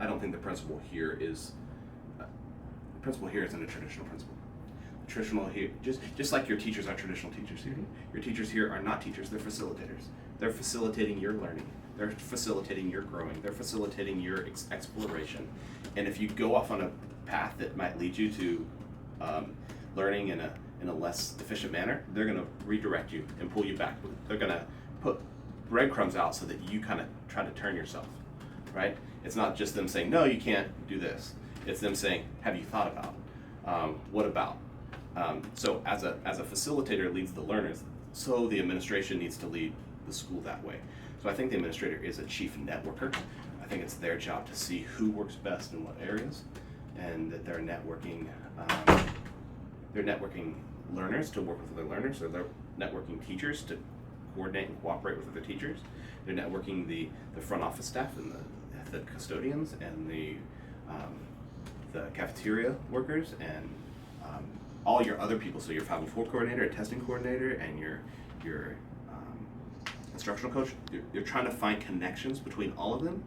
I don't think the principal here isn't a traditional principal. Traditional here, just like your teachers are traditional teachers here. Your teachers here are not teachers, they're facilitators. They're facilitating your learning. They're facilitating your growing. They're facilitating your exploration. And if you go off on a path that might lead you to learning in a less efficient manner, they're going to redirect you and pull you back. They're going to put breadcrumbs out so that you kind of try to turn yourself, right? It's not just them saying, no, you can't do this. It's them saying, have you thought about? What about? So as a facilitator leads the learners, so the administration needs to lead the school that way. So I think the administrator is a chief networker. I think it's their job to see who works best in what areas, and that they're networking learners to work with other learners, or they're networking teachers to coordinate and cooperate with other teachers. They're networking the front office staff and the custodians and the cafeteria workers and all your other people. So your 504 coordinator, testing coordinator, and your instructional coach. You're trying to find connections between all of them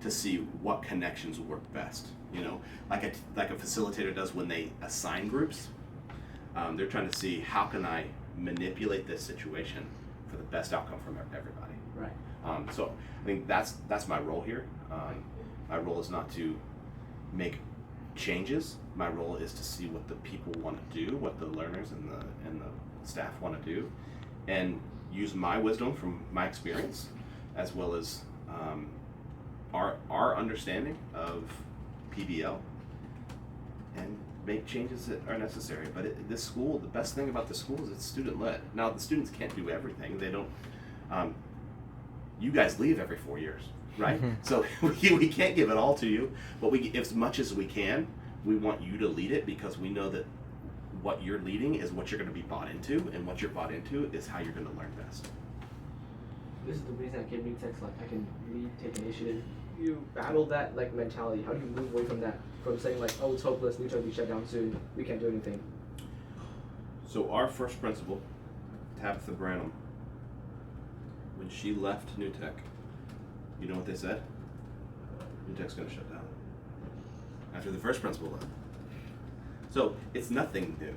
to see what connections work best. You know, like a facilitator does when they assign groups. They're trying to see how can I manipulate this situation for the best outcome from everybody. Right. So I think that's my role here. My role is not to make changes. My role is to see what the people want to do, what the learners and the staff want to do, and use my wisdom from my experience, as well as our understanding of PBL, and make changes that are necessary. But this school, the best thing about the school is it's student-led. Now, the students can't do everything. They don't. You guys leave every 4 years, right? So we can't give it all to you, but as much as we can, we want you to lead it, because we know that what you're leading is what you're going to be bought into, and what you're bought into is how you're going to learn best. This is the reason I came to Tech, like I can lead, take initiative. You battle that like mentality. How do you move away from that? From saying like, oh, it's hopeless, Newtown will be shut down soon, we can't do anything. So our first principal, Tabitha Branham, when she left New Tech, you know what they said? New Tech's going to shut down. After the first principal left. So it's nothing new.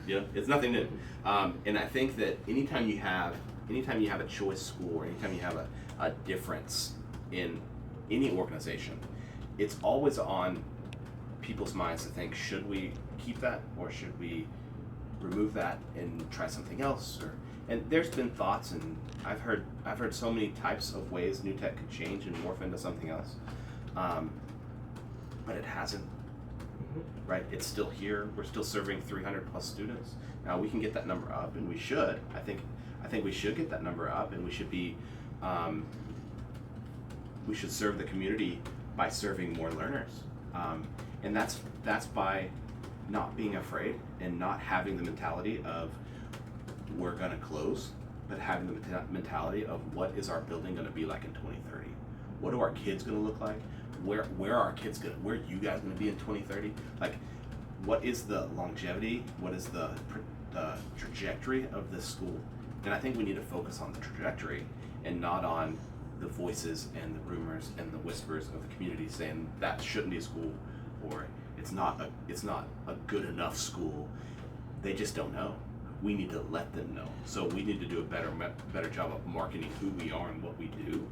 You know, it's nothing new. And I think that anytime you have a choice school, or anytime you have a difference in any organization, it's always on people's minds to think, should we keep that, or should we remove that and try something else? And there's been thoughts, and I've heard so many types of ways New Tech could change and morph into something else, but it hasn't. Right, it's still here. We're still serving 300 plus students. Now we can get that number up, and we should. I think we should get that number up, and we should be. We should serve the community by serving more learners, and that's by not being afraid and not having the mentality of we're gonna close, but having the mentality of what is our building gonna be like in 2030? What are our kids gonna look like? Where are our kids gonna? Where are you guys gonna be in 2030? Like, what is the longevity? What is the trajectory of this school? And I think we need to focus on the trajectory and not on the voices and the rumors and the whispers of the community saying that shouldn't be a school, or it's not a good enough school. They just don't know. We need to let them know. So we need to do a better job of marketing who we are and what we do.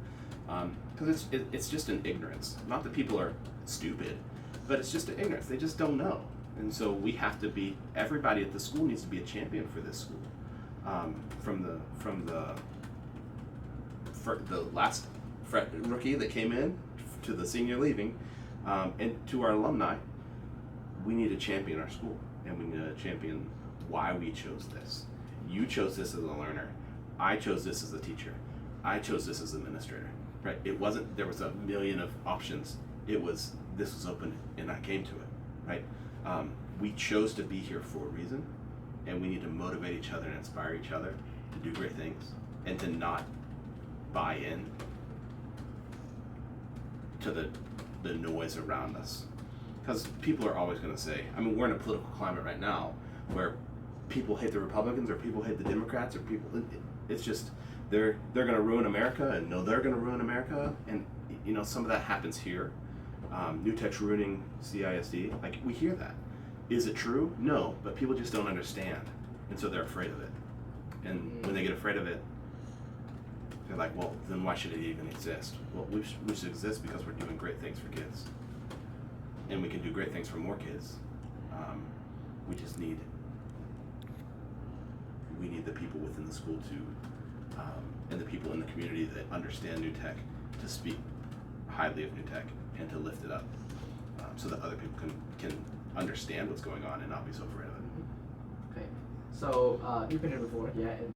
Because it's just an ignorance. Not that people are stupid, but it's just an ignorance. They just don't know. And so we have to be, everybody at the school needs to be a champion for this school. From the last rookie that came in to the senior leaving, and to our alumni, we need to champion our school, and we need to champion why we chose this. You chose this as a learner. I chose this as a teacher. I chose this as an administrator. Right? It wasn't, there was a million of options. It was, this was open and I came to it, right? We chose to be here for a reason, and we need to motivate each other and inspire each other to do great things, and to not buy in to the noise around us. Because people are always gonna say, I mean, we're in a political climate right now where people hate the Republicans, or people hate the Democrats, or people, it's just, they're going to ruin America, and no, they're going to ruin America, and you know, some of that happens here. New tech's ruining CISD. Like, we hear that. Is it true? No, but people just don't understand, and so they're afraid of it. And when they get afraid of it, they're like, well, then why should it even exist? Well, we should exist because we're doing great things for kids, and we can do great things for more kids. We just need the people within the school to, and the people in the community that understand new tech to speak highly of new tech and to lift it up, so that other people can understand what's going on and not be so afraid of it. Okay, so you've been here before, yeah, and